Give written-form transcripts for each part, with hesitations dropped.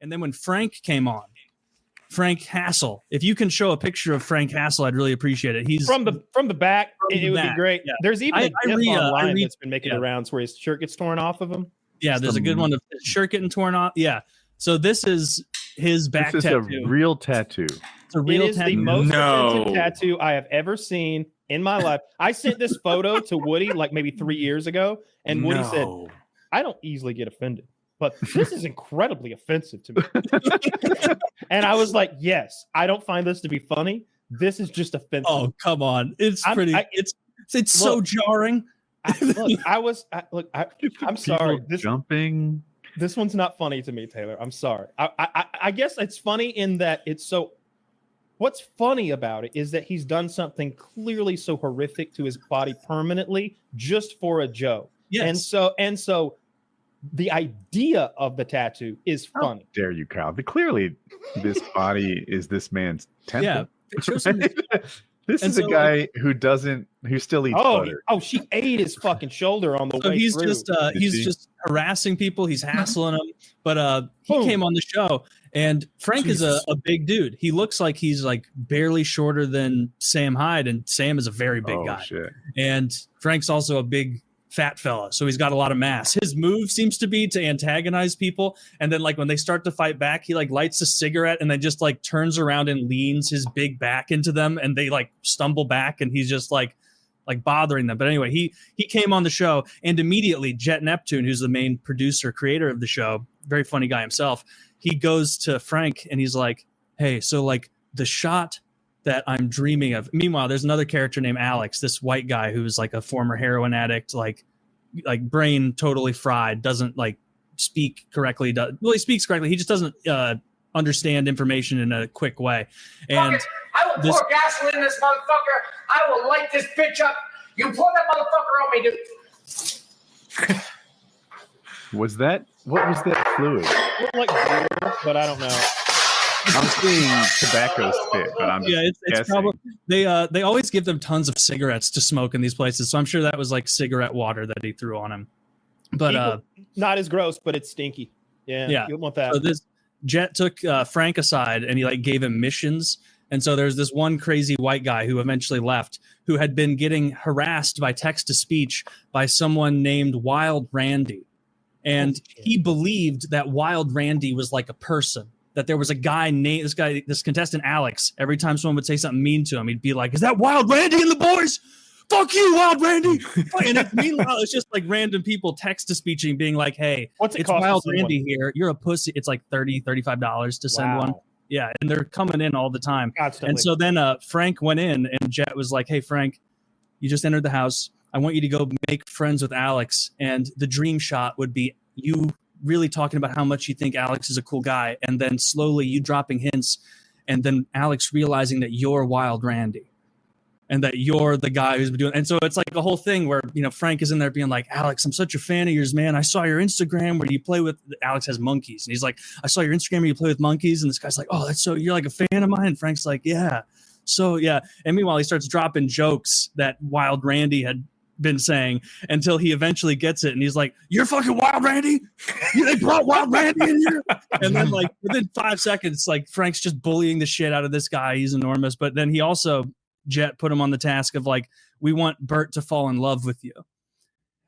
And then when Frank came on, Frank Hassel. If you can show a picture of Frank Hassel, I'd really appreciate it. He's from the back. It would be great. Yeah. There's even a GIF online that's been making the rounds where his shirt gets torn off of him. Yeah, there's a good one of his shirt getting torn off. Yeah. So this is his back tattoo. This is a real tattoo. It's a real tattoo. The most offensive tattoo I have ever seen in my life. I sent this photo to Woody like maybe 3 years ago, and Woody said, I don't easily get offended, but this is incredibly offensive to me. And I was like, yes, I don't find this to be funny. This is just offensive. Oh, come on. It's so jarring. I'm sorry. Jumping. This one's not funny to me, Taylor. I'm sorry. I guess it's funny in that it's so. What's funny about it is that he's done something clearly so horrific to his body permanently just for a joke. Yes. And so the idea of the tattoo is funny. How dare you, Kyle? But clearly, this body is this man's temple. Yeah. This is a guy who still eats butter. Oh, she ate his fucking shoulder on the way he's through. He's just harassing people. He's hassling them. But he came on the show, and Frank is a big dude. He looks like he's like barely shorter than Sam Hyde, and Sam is a very big guy. Shit. And Frank's also a big fat fella, so he's got a lot of mass. His move seems to be to antagonize people, and then like when they start to fight back, he like lights a cigarette and then just like turns around and leans his big back into them, and they like stumble back, and he's just like bothering them. But anyway, he came on the show, and immediately Jet Neptune, who's the main producer creator of the show, very funny guy himself, he goes to Frank and he's like, hey, so like the shot that I'm dreaming of. Meanwhile, there's another character named Alex, this white guy who's like a former heroin addict, like brain totally fried, doesn't like speak correctly. He speaks correctly. He just doesn't understand information in a quick way. And I will pour gasoline in this motherfucker. I will light this bitch up. You pour that motherfucker on me, dude. What was that fluid? Like beer, but I don't know. I'm seeing tobacco spit, but I'm it's probably they always give them tons of cigarettes to smoke in these places, so I'm sure that was like cigarette water that he threw on him. But not as gross, but it's stinky. Yeah, you want that. So this Jet took Frank aside and he like gave him missions, and so there's this one crazy white guy who eventually left, who had been getting harassed by text to speech by someone named Wild Randy, and he believed that Wild Randy was like a person. That there was a guy named this contestant Alex. Every time someone would say something mean to him, he'd be like, "Is that Wild Randy and the boys? Fuck you, Wild Randy!" And meanwhile, it's just like random people text to speeching, being like, "Hey, it's Wild Randy here. You're a pussy." It's like $35 to send one. Yeah, and they're coming in all the time. Constantly. And so then Frank went in, and Jet was like, "Hey, Frank, you just entered the house. I want you to go make friends with Alex, and the dream shot would be you." Really talking about how much you think Alex is a cool guy, and then slowly you dropping hints, and then Alex realizing that you're Wild Randy and that you're the guy who's been doing. And so it's like a whole thing where, Frank is in there being like, "Alex, I'm such a fan of yours, man. I saw your Instagram where you play with," Alex has monkeys, and he's like, "I saw your Instagram where you play with monkeys." And this guy's like, "Oh, that's so, you're like a fan of mine." And Frank's like, "Yeah." So yeah. And meanwhile, he starts dropping jokes that Wild Randy had been saying until he eventually gets it, and he's like, "You're fucking Wild Randy? They brought Wild Randy in here?" And then like within 5 seconds, like Frank's just bullying the shit out of this guy. He's enormous. But then he also, Jet put him on the task of like, "We want Bert to fall in love with you."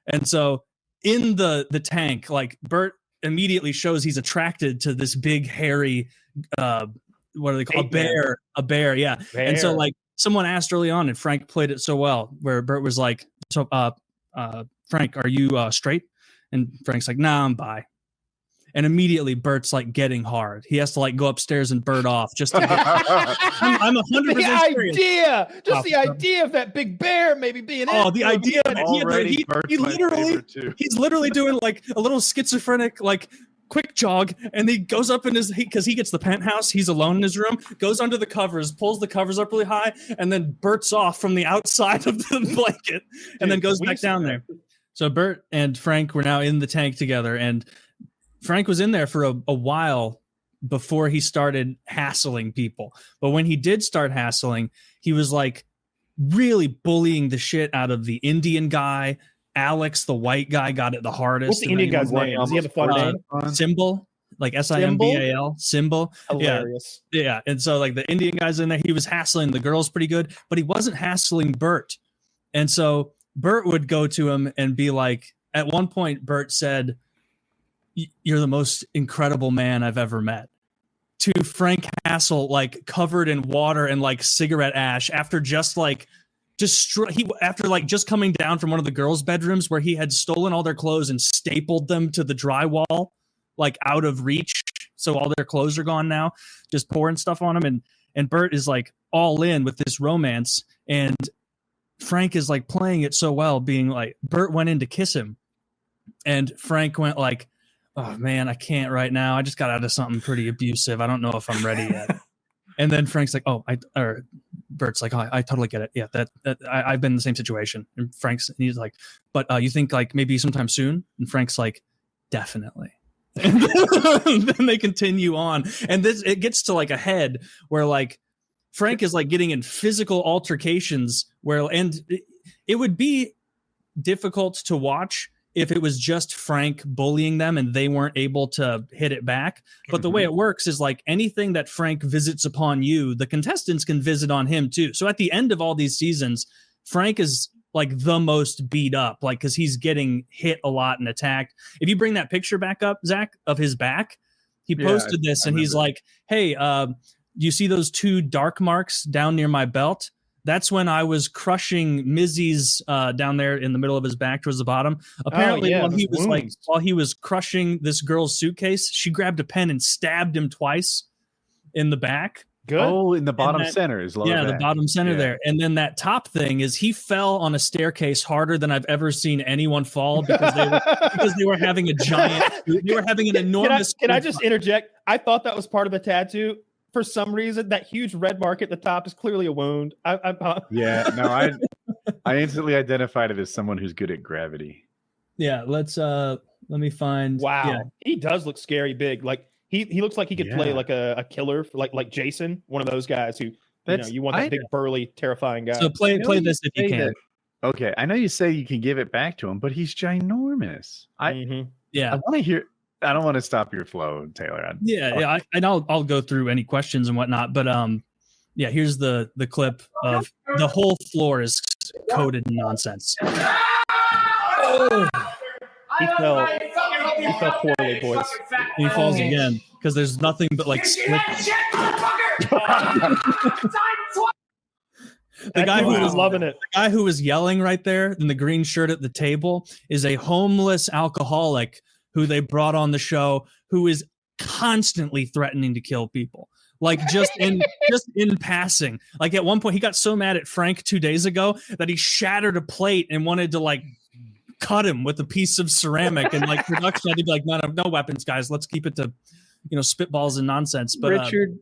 And so in the tank, like Bert immediately shows he's attracted to this big hairy what do they call a bear, yeah. Bear. And so like someone asked early on, and Frank played it so well, where Bert was like, "So, Frank, are you straight?" And Frank's like, "Nah, I'm bi." And immediately Bert's like getting hard. He has to like go upstairs and Bert off just to get. I'm 100% the idea of that big bear maybe being. Oh, the idea that he's literally doing like a little schizophrenic like quick jog, and he goes up in his, because he gets the penthouse, he's alone in his room, goes under the covers, pulls the covers up really high, and then Bert's off from the outside of the blanket, and then goes back down there. So Bert and Frank were now in the tank together, and Frank was in there for a while before he started hassling people. But when he did start hassling, he was like really bullying the shit out of the Indian guy. Alex, the white guy, got it the hardest. What's the Indian guy's name? Does he have a fun name? Symbol. like Simbal symbol. Hilarious. Yeah. And so like the Indian guy's in there, he was hassling the girls pretty good, but he wasn't hassling Bert. And so Bert would go to him and be like, at one point, Bert said, "You're the most incredible man I've ever met." To Frank Hassel, like covered in water and like cigarette ash after just coming down from one of the girls' bedrooms where he had stolen all their clothes and stapled them to the drywall, like out of reach. So all their clothes are gone now, just pouring stuff on him. And Bert is like all in with this romance. And Frank is like playing it so well, being like, Bert went in to kiss him. And Frank went like, "Oh man, I can't right now. I just got out of something pretty abusive. I don't know if I'm ready yet." And then Frank's like, Bert's like, "Oh, I totally get it. Yeah, I've been in the same situation." And he's like, "But you think like maybe sometime soon?" And Frank's like, "Definitely." And then they continue on, and it gets to like a head where like Frank is like getting in physical altercations and it would be difficult to watch if it was just Frank bullying them and they weren't able to hit it back. But the way it works is like anything that Frank visits upon you, the contestants can visit on him too. So at the end of all these seasons, Frank is like the most beat up, like, because he's getting hit a lot and attacked. If you bring that picture back up, Zach, of his back, he posted this and he's like, "Hey, you see those 2 dark marks down near my belt? That's when I was crushing Mizzy's down there in the middle of his back towards the bottom." Apparently, while he was crushing this girl's suitcase, she grabbed a pen and stabbed him twice in the back. Good. Oh, in the bottom center is lower back. The bottom center there. And then that top thing is he fell on a staircase harder than I've ever seen anyone fall because they were having a giant. They were having an enormous. Can I just interject? I thought that was part of the tattoo. For some reason, that huge red mark at the top is clearly a wound. I instantly identified it as someone who's good at gravity. Yeah, let me find. Wow, yeah. He does look scary big. Like he looks like he could play like a killer, like Jason, one of those guys who you want that big burly, terrifying guy. So play this if you can. Okay, I know you say you can give it back to him, but he's ginormous. I want to hear. I don't want to stop your flow, Taylor. I'll go through any questions and whatnot, but here's the clip of the whole floor is coated in nonsense. Oh. He fell poorly, boys. He falls again because there's nothing but like split. The guy who was loving it. The guy who was yelling right there in the green shirt at the table is a homeless alcoholic who they brought on the show, who is constantly threatening to kill people. Like just in passing. Like at one point, he got so mad at Frank 2 days ago that he shattered a plate and wanted to like cut him with a piece of ceramic. And like production had to be like, no weapons, guys. Let's keep it to spitballs and nonsense. But Richard,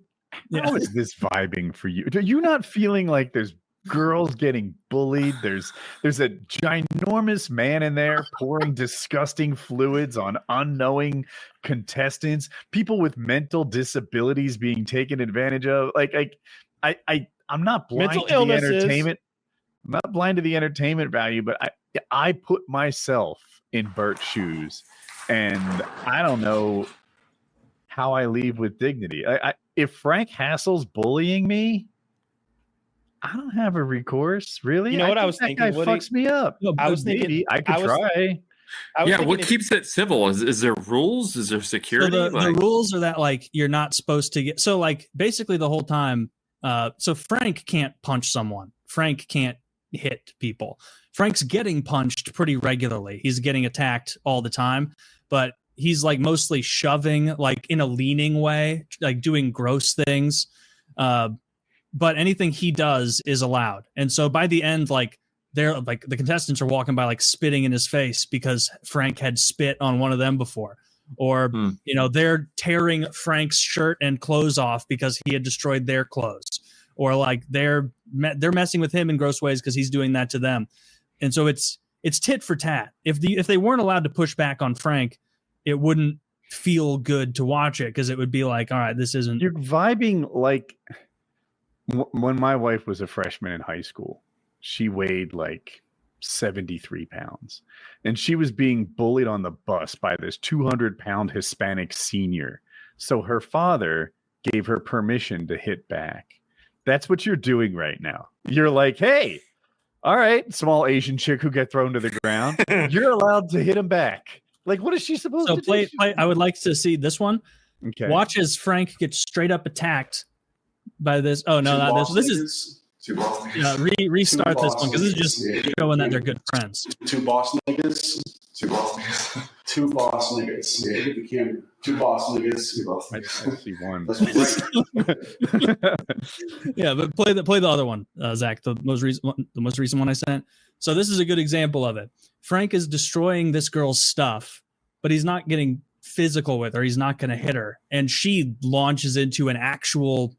how is this vibing for you? Are you not feeling like there's girls getting bullied? There's a ginormous man in there pouring disgusting fluids on unknowing contestants, people with mental disabilities being taken advantage of. I'm not blind to the entertainment. I'm not blind to the entertainment value, but I put myself in Bert's shoes, and I don't know how I leave with dignity. If Frank Hassel's bullying me, I don't have a recourse, really. You know what I was thinking? That guy fucks me up. No, I was thinking I could try. What keeps it civil? Is there rules? Is there security? So the rules are that like you're not supposed to get. So like basically the whole time. So Frank can't punch someone. Frank can't hit people. Frank's getting punched pretty regularly. He's getting attacked all the time, but he's like mostly shoving, like in a leaning way, like doing gross things. But anything he does is allowed. And so by the end, like they're like the contestants are walking by like spitting in his face because Frank had spit on one of them before. Or, they're tearing Frank's shirt and clothes off because he had destroyed their clothes. Or like they're messing with him in gross ways because he's doing that to them. And so it's tit for tat. If they weren't allowed to push back on Frank, it wouldn't feel good to watch it because it would be like, all right, this isn't. You're vibing like when my wife was a freshman in high school, she weighed like 73 pounds and she was being bullied on the bus by this 200-pound Hispanic senior So her father gave her permission to hit back. That's what you're doing right now. You're like, hey, all right, small Asian chick who got thrown to the ground. You're allowed to hit him back. Like, what is she supposed to do? I would like to see this one. Okay. Watch as Frank gets straight up attacked by this. Oh no, not this. This is restart this one because this is just showing that they're good friends. Two boss niggas. Two boss niggas. Two boss niggas. Yeah, hit the camera. Two boss niggas. Two boss niggas. I see one. Yeah, but play the other one, Zach. The most recent one I sent. So this is a good example of it. Frank is destroying this girl's stuff, but he's not getting physical with her. He's not going to hit her, and she launches into an actual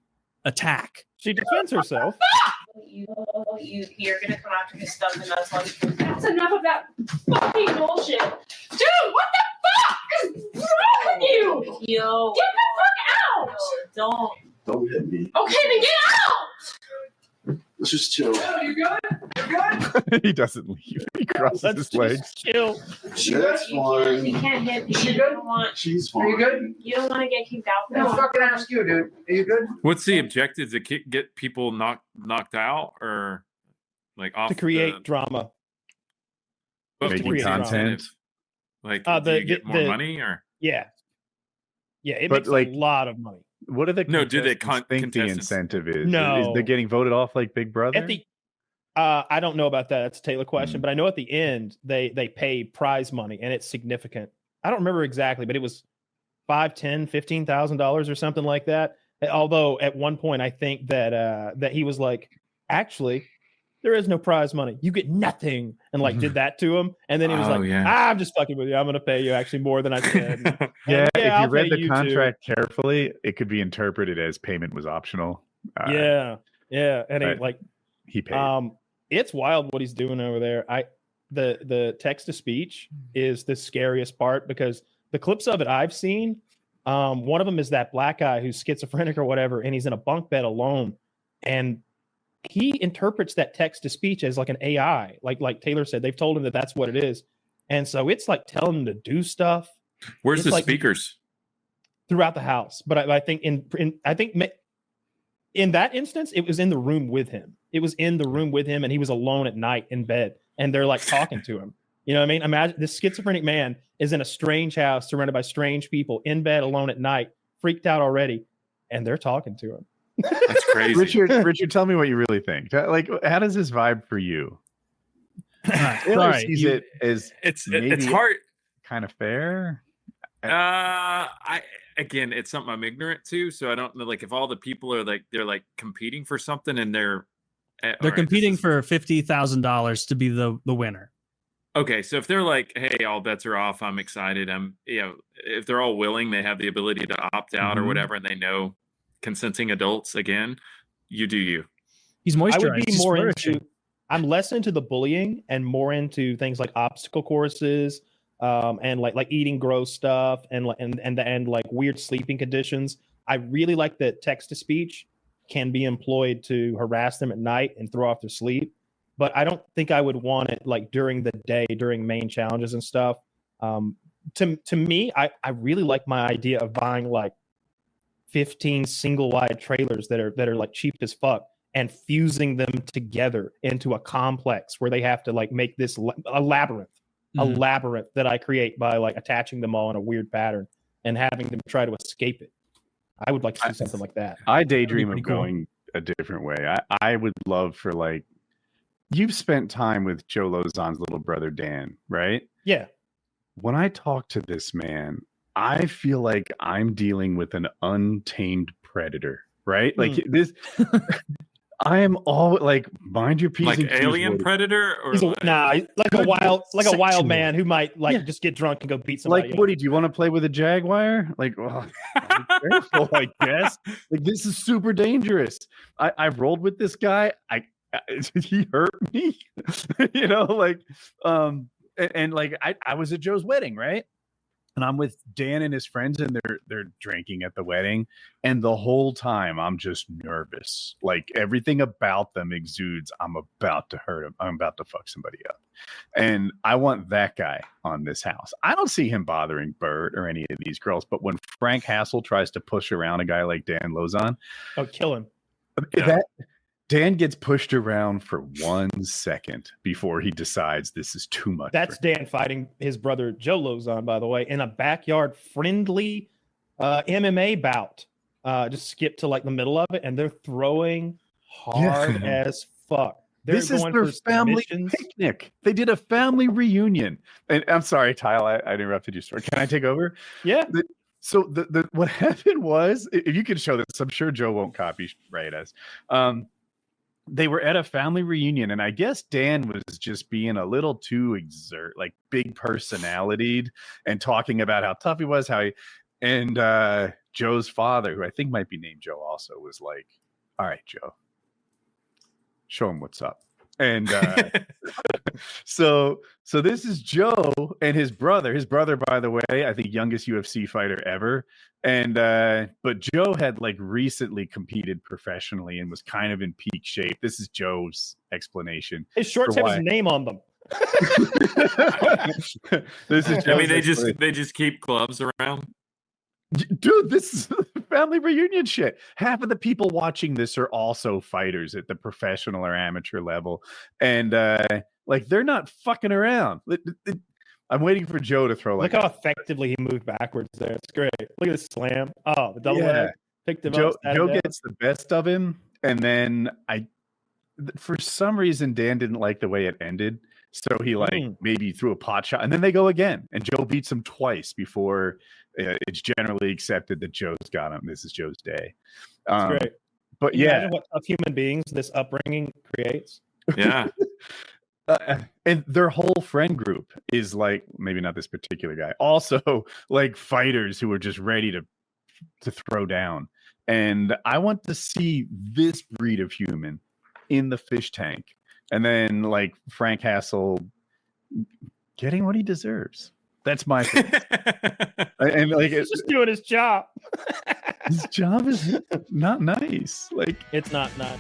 attack. She defends herself. You're gonna come after his stuff, and that's enough of that fucking bullshit, dude. What the fuck is wrong with you? Yo, get the fuck out! Don't hit me. Okay, then get out. Let's just chill. You good? You good? He doesn't leave. He crosses his legs. Chill. That's fine. You can't hit me. She You good? don't want. She's Are fine. you good? You don't want to get kicked out. No, fucking ask you, dude. Are you good? What's the objective to get people knocked out or like off To create drama. Making create drama. content. Like, Uh, do the- you get more the- money or Yeah. Yeah, it But, makes like, a lot of money. What are the No, do they contestants think the contestants? incentive is? No. Is they're getting voted off like Big Brother? At the I don't know about that. That's a Taylor question, but I know at the end they pay prize money and it's significant. I don't remember exactly, but it was $5,000, $10,000, $15,000 or something like that. Although at one point I think that he was like, actually, there is no prize money. You get nothing, and like did that to him. And then he was Oh, like, yeah. I'm just fucking with you. I'm gonna pay you actually more than I said. yeah, if I'll you read pay the you too. contract carefully, it could be interpreted as payment was optional. Yeah. And Right. it like He paid. it's wild what he's doing over there. The text to speech is the scariest part because the clips of it I've seen, one of them is that black guy who's schizophrenic or whatever, and he's in a bunk bed alone, and he interprets that text to speech as like an AI, like Taylor said. They've told him that that's what it is, and so it's like telling him to do stuff. Where's It's the like- speakers? Throughout the house, but I think in that instance, it was in the room with him. It was in the room with him, and he was alone at night in bed, and they're like talking to him. You know what I mean? Imagine this schizophrenic man is in a strange house, surrounded by strange people, in bed alone at night, freaked out already, and they're talking to him. That's crazy. Richard, tell me what you really think. Like, how does this vibe for you? Taylor Sorry, sees it as It's maybe hard. kind of fair. It's something I'm ignorant to, so I don't know. Like, if all the people are like they're like competing for something and they're competing for $50,000 to be the winner. Okay, so if they're like, hey, all bets are off, I'm excited. If they're all willing, they have the ability to opt out or Mhm. whatever, and they know consenting adults again, you do you. He's I moisturized. would be He's more flourishing. into. I'm less into the bullying and more into things like obstacle courses, and like eating gross stuff and like weird sleeping conditions. I really like that text to speech can be employed to harass them at night and throw off their sleep. But I don't think I would want it like during the day, during main challenges and stuff. To me, I really like my idea of buying like 15 single wide trailers that are like cheap as fuck and fusing them together into a complex where they have to like make this a labyrinth that I create by like attaching them all in a weird pattern and having them try to escape it. I would like to see something like that. I daydream of pretty cool. going a different way. I would love for like, you've spent time with Joe Lozon's little brother, Dan, right? Yeah. When I talk to this man, I feel like I'm dealing with an untamed predator, right? Like this, I am all like, mind your P's Like and Q's, Alien Woody. Predator, or He's a, like- nah, like a wild Sexual. man who might like Yeah. just get drunk and go beat somebody. Like, up. Woody, do you want to play with a jaguar? Like, well, be careful, I guess. Like, this is super dangerous. I've rolled with this guy. He hurt me, you know, like, and like I was at Joe's wedding, right? And I'm with Dan and his friends, and they're drinking at the wedding, and the whole time I'm just nervous. Like everything about them exudes, I'm about to hurt him. I'm about to fuck somebody up, and I want that guy on this house. I don't see him bothering Bert or any of these girls, but when Frank Hassel tries to push around a guy like Dan Lozon, Oh, kill him. that Dan gets pushed around for 1 second before he decides this is too much. That's Dan fighting his brother Joe Lozon, by the way, in a backyard friendly MMA bout. Just skip to like the middle of it, and they're throwing hard as fuck. They're This is their family picnic. They did a family reunion. And I'm sorry, Kyle, I interrupted your story. Can I take over? Yeah. So the what happened was, if you could show this, I'm sure Joe won't copyright us. They were at a family reunion, and I guess Dan was just being a little too big personalitied and talking about how tough he was, and Joe's father, who I think might be named Joe also, was like, all right, Joe, show him what's up. And so this is Joe and his brother. His brother, by the way, I think youngest UFC fighter ever. And but Joe had like recently competed professionally and was kind of in peak shape. This is Joe's explanation. His shorts have his name on them. This is I mean, they just keep clubs around. Dude, this is family reunion shit. Half of the people watching this are also fighters at the professional or amateur level, and like they're not fucking around. I'm waiting for Joe to throw. Look how effectively he moved backwards there. It's great. Look at the slam. Oh, the double leg. Picked him up. Joe gets the best of him, and then for some reason Dan didn't like the way it ended, so he maybe threw a pot shot, and then they go again, and Joe beats him twice before. It's generally accepted that Joe's got him. This is Joe's day. That's great. But imagine what tough human beings this upbringing creates. Yeah. And their whole friend group is like, maybe not this particular guy, also like fighters who are just ready to throw down. And I want to see this breed of human in the fish tank. And then like Frank Hassel getting what he deserves. That's my thing. And like he's just doing his job. His job is not nice. Like it's not nice.